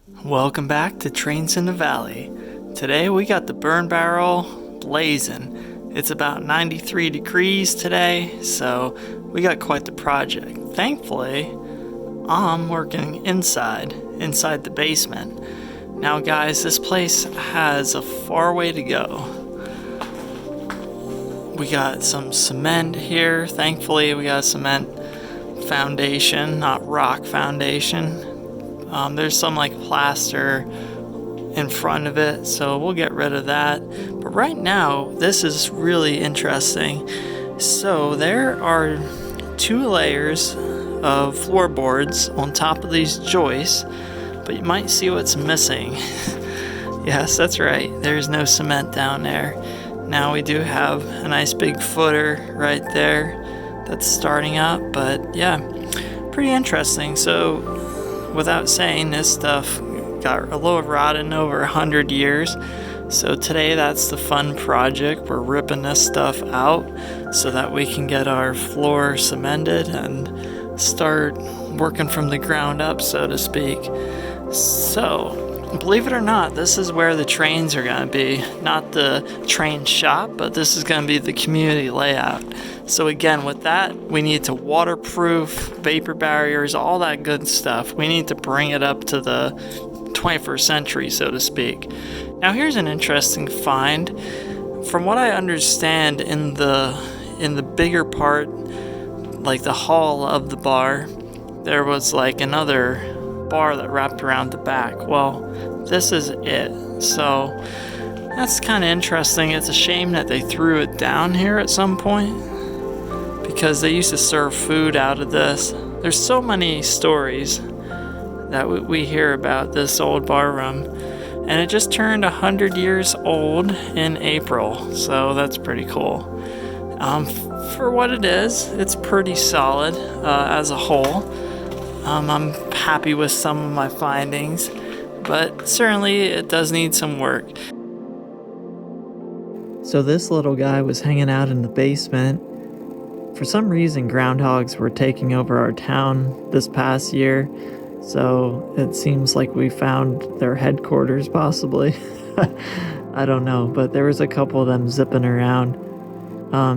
Welcome back to Trains in the Valley. Today we got the burn barrel blazing. It's about 93 degrees today, so we got quite the project. Thankfully, I'm working inside the basement. Now guys, this place has a far way to go. We got some cement here. Thankfully, we got a cement foundation, not rock foundation. There's some like plaster in front of it, so we'll get rid of that. But right now, this is really interesting. So there are 2 layers of floorboards on top of these joists, but you might see what's missing. Yes, that's right. There's no cement down there. Now we do have a nice big footer right there that's starting up, but yeah, pretty interesting. So without saying, this stuff got a little rotten over 100 years. So today that's the fun project. We're ripping this stuff out so that we can get our floor cemented and start working from the ground up, so to speak. So believe it or not, this is where the trains are going to be. Not the train shop, but this is going to be the community layout. So again, with that, we need to waterproof, vapor barriers, all that good stuff. We need to bring it up to the 21st century, so to speak. Now here's an interesting find. From what I understand, in the bigger part, like the hall of the bar, there was like another bar that wrapped around the back. Well, this is it. So that's kind of interesting. It's a shame that they threw it down here at some point, because they used to serve food out of this. There's so many stories that we hear about this old bar room, and it just turned 100 years old in April, so that's pretty cool. For what it is, it's pretty solid as a whole. I'm happy with some of my findings, but certainly it does need some work. So this little guy was hanging out in the basement. For some reason, groundhogs were taking over our town this past year, so it seems like we found their headquarters, possibly. I don't know, but there was a couple of them zipping around.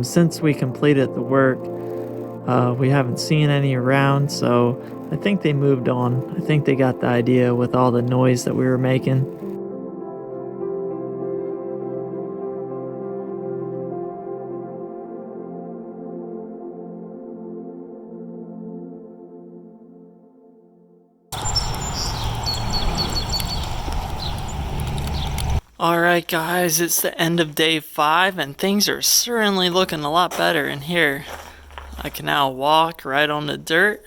Since we completed the work, we haven't seen any around, so I think they moved on. I think they got the idea with all the noise that we were making. Alright guys, it's the end of day 5 and things are certainly looking a lot better in here. I can now walk right on the dirt.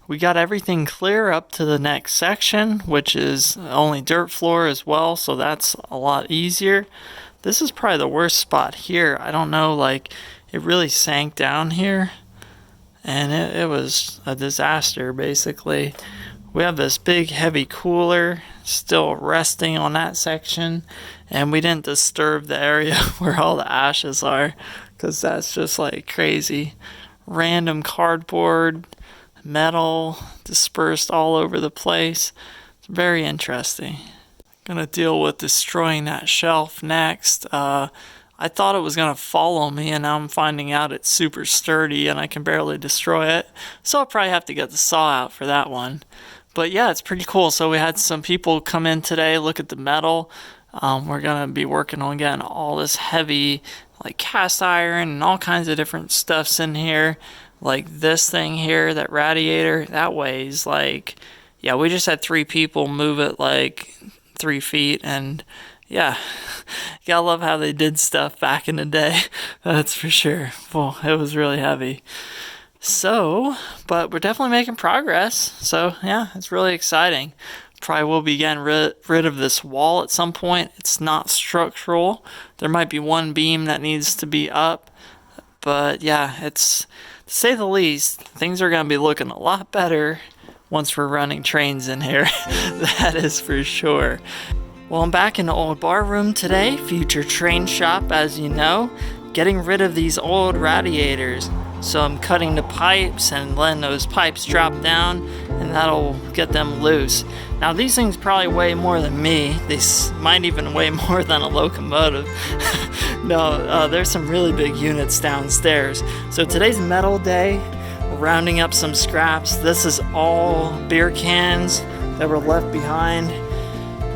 We got everything clear up to the next section, which is only dirt floor as well, so that's a lot easier. This is probably the worst spot here. I don't know, like, it really sank down here, and it was a disaster, basically. We have this big heavy cooler still resting on that section, and we didn't disturb the area where all the ashes are, because that's just like crazy. Random cardboard, metal dispersed all over the place. It's very interesting. Gonna deal with destroying that shelf next. I thought it was gonna follow me, and now I'm finding out it's super sturdy and I can barely destroy it. So I'll probably have to get the saw out for that one. But yeah, it's pretty cool. So we had some people come in today, look at the metal. We're gonna be working on getting all this heavy, like cast iron and all kinds of different stuffs in here. Like this thing here, that radiator, that weighs like, yeah, we just had 3 people move it like 3 feet, and yeah, you gotta love how they did stuff back in the day. That's for sure. Well, it was really heavy. So, but we're definitely making progress. So yeah, it's really exciting. Probably will be getting rid of this wall at some point. It's not structural. There might be one beam that needs to be up, but yeah, it's, to say the least, things are going to be looking a lot better once we're running trains in here. That is for sure. Well, I'm back in the old bar room today, future train shop, as you know, getting rid of these old radiators. So I'm cutting the pipes and letting those pipes drop down, and and that'll get them loose. Now these things probably weigh more than me. They might even weigh more than a locomotive. No, there's some really big units downstairs. So today's metal day. We're rounding up some scraps. This is all beer cans that were left behind.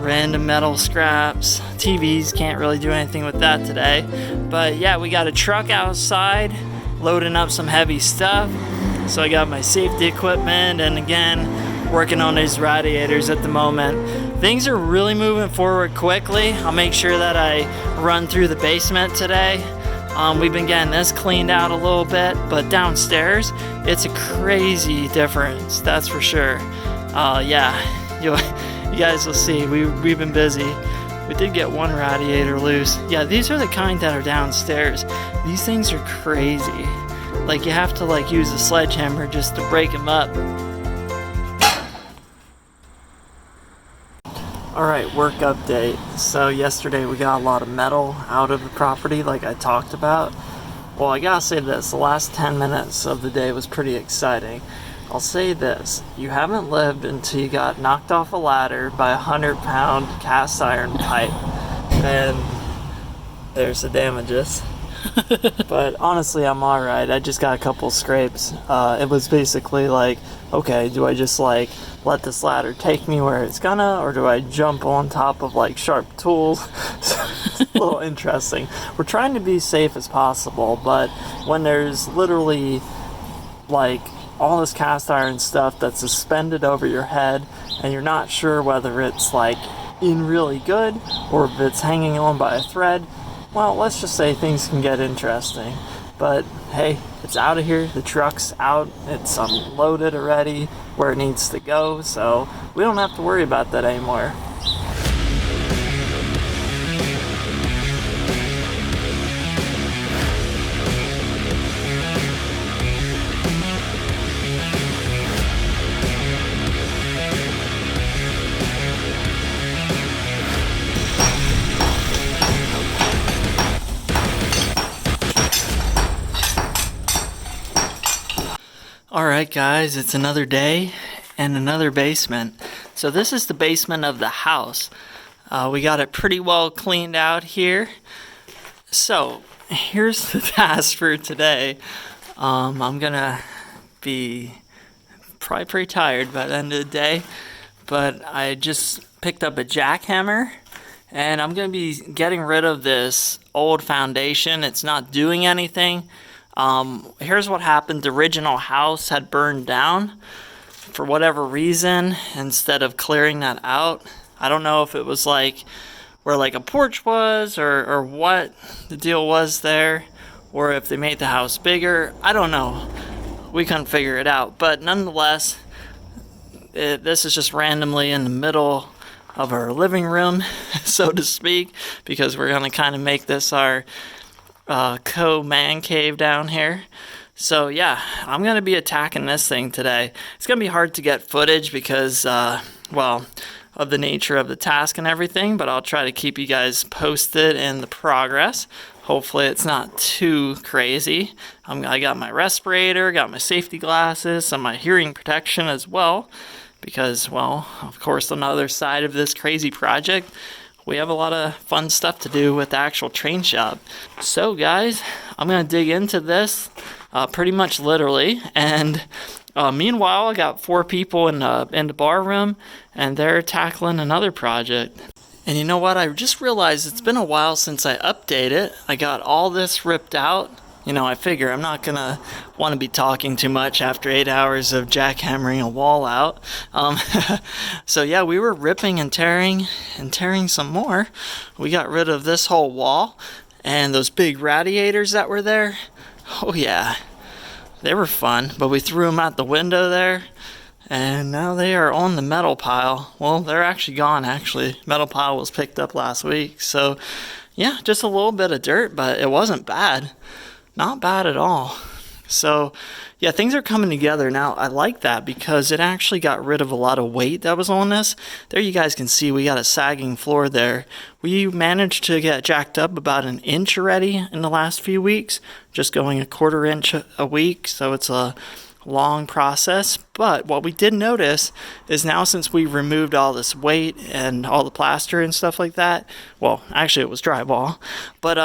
Random metal scraps. TVs, can't really do anything with that today. But yeah, we got a truck outside loading up some heavy stuff. So I got my safety equipment, and again, working on these radiators at the moment. Things are really moving forward quickly. I'll make sure that I run through the basement today. We've been getting this cleaned out a little bit, but downstairs, it's a crazy difference, that's for sure. Yeah, you guys will see, we've been busy. We did get one radiator loose. Yeah, these are the kind that are downstairs. These things are crazy. Like, you have to like use a sledgehammer just to break them up. Alright, work update. So yesterday we got a lot of metal out of the property like I talked about. Well, I gotta say this, the last 10 minutes of the day was pretty exciting. I'll say this, you haven't lived until you got knocked off a ladder by a 100-pound cast iron pipe. And there's the damages. But honestly, I'm alright. I just got a couple scrapes. It was basically like, okay, do I just like let this ladder take me where it's gonna, or do I jump on top of like sharp tools? It's a little interesting. We're trying to be safe as possible, but when there's literally like all this cast iron stuff that's suspended over your head and you're not sure whether it's like in really good or if it's hanging on by a thread, well, let's just say things can get interesting. But hey, it's out of here, the truck's out, it's unloaded already where it needs to go, so we don't have to worry about that anymore. Alright guys, it's another day and another basement. So this is the basement of the house. We got it pretty well cleaned out here. So here's the task for today. I'm gonna be probably pretty tired by the end of the day, but I just picked up a jackhammer and I'm gonna be getting rid of this old foundation. It's not doing anything. Here's what happened. The original house had burned down for whatever reason. Instead of clearing that out, I don't know if it was like where like a porch was or what the deal was there, or if they made the house bigger. I don't know. We couldn't figure it out, but nonetheless, this is just randomly in the middle of our living room, so to speak, because we're gonna kind of make this our co-man cave down here. So yeah, I'm gonna be attacking this thing today. It's gonna be hard to get footage because well, of the nature of the task and everything, but I'll try to keep you guys posted in the progress. Hopefully it's not too crazy. I got my respirator, got my safety glasses, some my hearing protection as well, because, well, of course, on the other side of this crazy project, we have a lot of fun stuff to do with the actual train shop. So guys, I'm gonna dig into this pretty much literally, and meanwhile I got 4 people in the bar room and they're tackling another project. And you know what, I just realized it's been a while since I updated. I got all this ripped out. You know, I figure I'm not gonna want to be talking too much after 8 hours of jackhammering a wall out. So yeah, we were ripping and tearing some more. We got rid of this whole wall and those big radiators that were there. Oh yeah, they were fun, but we threw them out the window there, and now they are on the metal pile. Well, they're actually gone, actually. Metal pile was picked up last week. So yeah, just a little bit of dirt, but it wasn't bad. Not bad at all. So yeah, things are coming together now. I like that because it actually got rid of a lot of weight that was on this. There you guys can see we got a sagging floor there. We managed to get jacked up about 1 inch already in the last few weeks, just going 1/4 inch a week. So it's a long process. But what we did notice is now, since we removed all this weight and all the plaster and stuff like that, well, actually it was drywall, but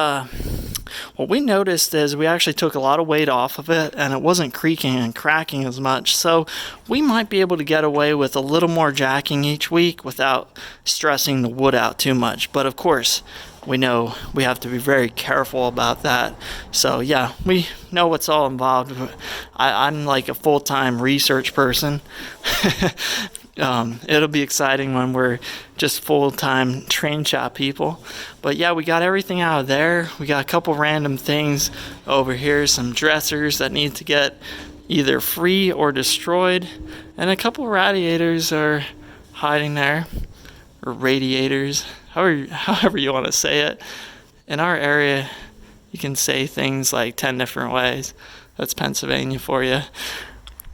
what we noticed is we actually took a lot of weight off of it, and it wasn't creaking and cracking as much. So we might be able to get away with a little more jacking each week without stressing the wood out too much. But of course, we know we have to be very careful about that. So yeah, we know what's all involved. I'm like a full-time research person. It'll be exciting when we're just full-time train shop people. But yeah, we got everything out of there. We got a couple random things over here, some dressers that need to get either free or destroyed, and a couple radiators are hiding there, or radiators, however you want to say it. In our area, you can say things like 10 different ways. That's Pennsylvania for you.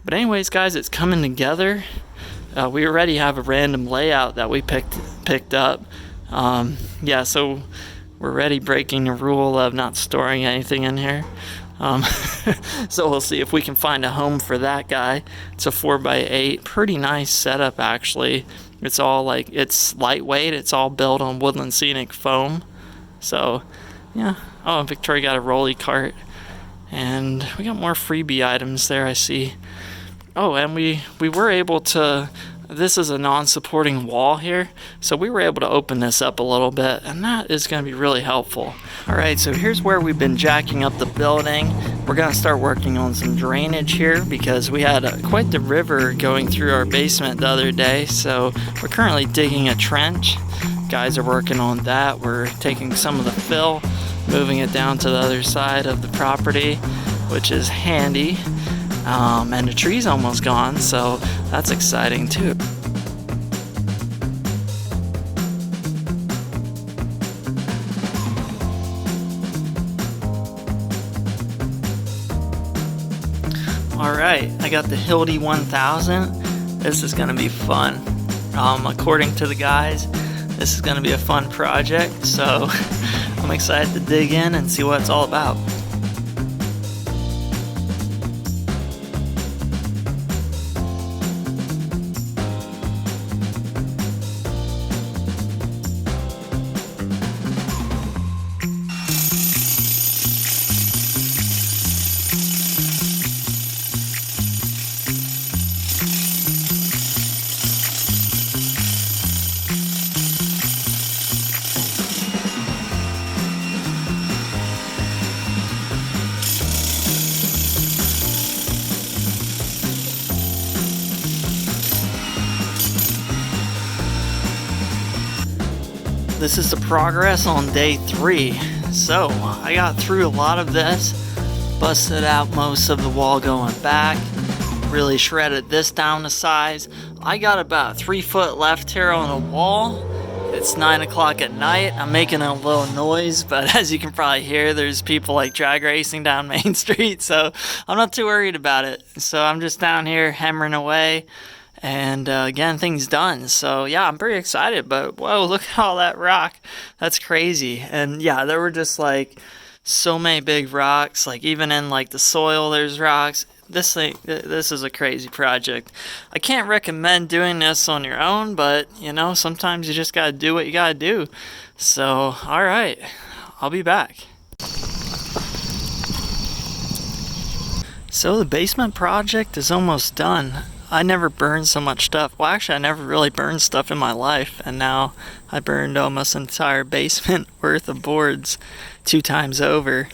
But anyways, guys, it's coming together. We already have a random layout that we picked up. So we're already breaking the rule of not storing anything in here. So we'll see if we can find a home for that guy. It's a 4x8, pretty nice setup actually. It's all it's lightweight. It's all built on Woodland Scenic foam. So yeah. Oh, Victoria got a rolly cart, and we got more freebie items there, I see. Oh, and we were able to, this is a non-supporting wall here, so we were able to open this up a little bit, and that is going to be really helpful. Alright, so here's where we've been jacking up the building. We're going to start working on some drainage here, because we had quite the river going through our basement the other day, so we're currently digging a trench. Guys are working on that. We're taking some of the fill, moving it down to the other side of the property, which is handy. And the tree's almost gone, so that's exciting too. Alright, I got the Hildy 1000. This is going to be fun. According to the guys, this is going to be a fun project, so I'm excited to dig in and see what it's all about. This is the progress on day 3. So I got through a lot of this, busted out most of the wall going back, really shredded this down to size. I got about 3 foot left here on the wall. It's 9 o'clock at night. I'm making a little noise, but as you can probably hear, there's people like drag racing down Main Street, so I'm not too worried about it. So I'm just down here hammering away. And again, things done. So yeah, I'm pretty excited, but whoa, look at all that rock. That's crazy. And yeah, there were just like so many big rocks, like even in like the soil there's rocks. This is a crazy project. I can't recommend doing this on your own, but you know, sometimes you just gotta do what you gotta do. So alright, I'll be back. So the basement project is almost done. I never burned so much stuff. Well, actually, I never really burned stuff in my life, and now I burned almost an entire basement worth of boards 2 times over.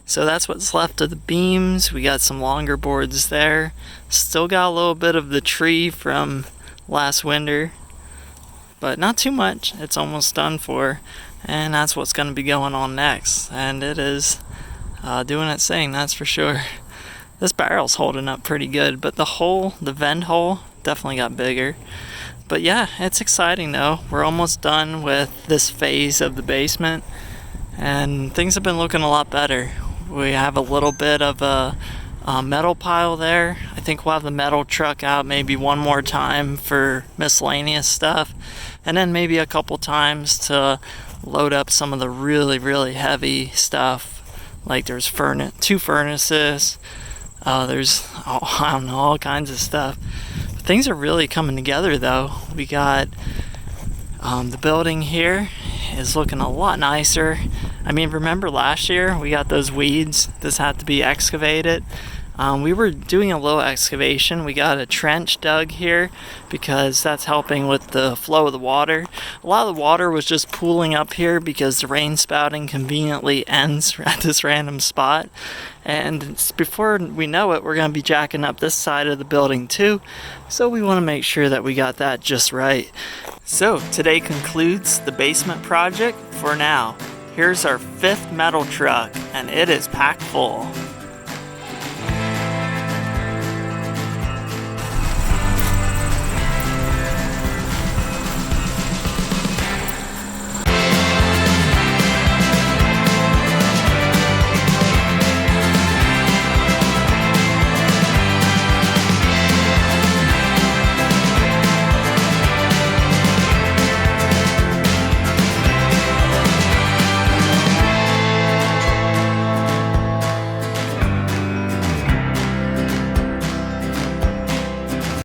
So that's what's left of the beams. We got some longer boards there. Still got a little bit of the tree from last winter, but not too much. It's almost done for, and that's what's going to be going on next. And it is doing its thing, that's for sure. This barrel's holding up pretty good, but the vent hole definitely got bigger. But yeah, it's exciting though. We're almost done with this phase of the basement, and things have been looking a lot better. We have a little bit of a metal pile there. I think we'll have the metal truck out maybe one more time for miscellaneous stuff, and then maybe a couple times to load up some of the really, really heavy stuff. Like there's 2 furnaces, There's, I don't know, all kinds of stuff. Things are really coming together though. We got the building here is looking a lot nicer. I mean, remember last year we got those weeds? This had to be excavated. We were doing a little excavation. We got a trench dug here because that's helping with the flow of the water. A lot of the water was just pooling up here because the rain spouting conveniently ends at this random spot. And before we know it, we're going to be jacking up this side of the building too. So we want to make sure that we got that just right. So today concludes the basement project for now. Here's our 5th metal truck, and it is packed full.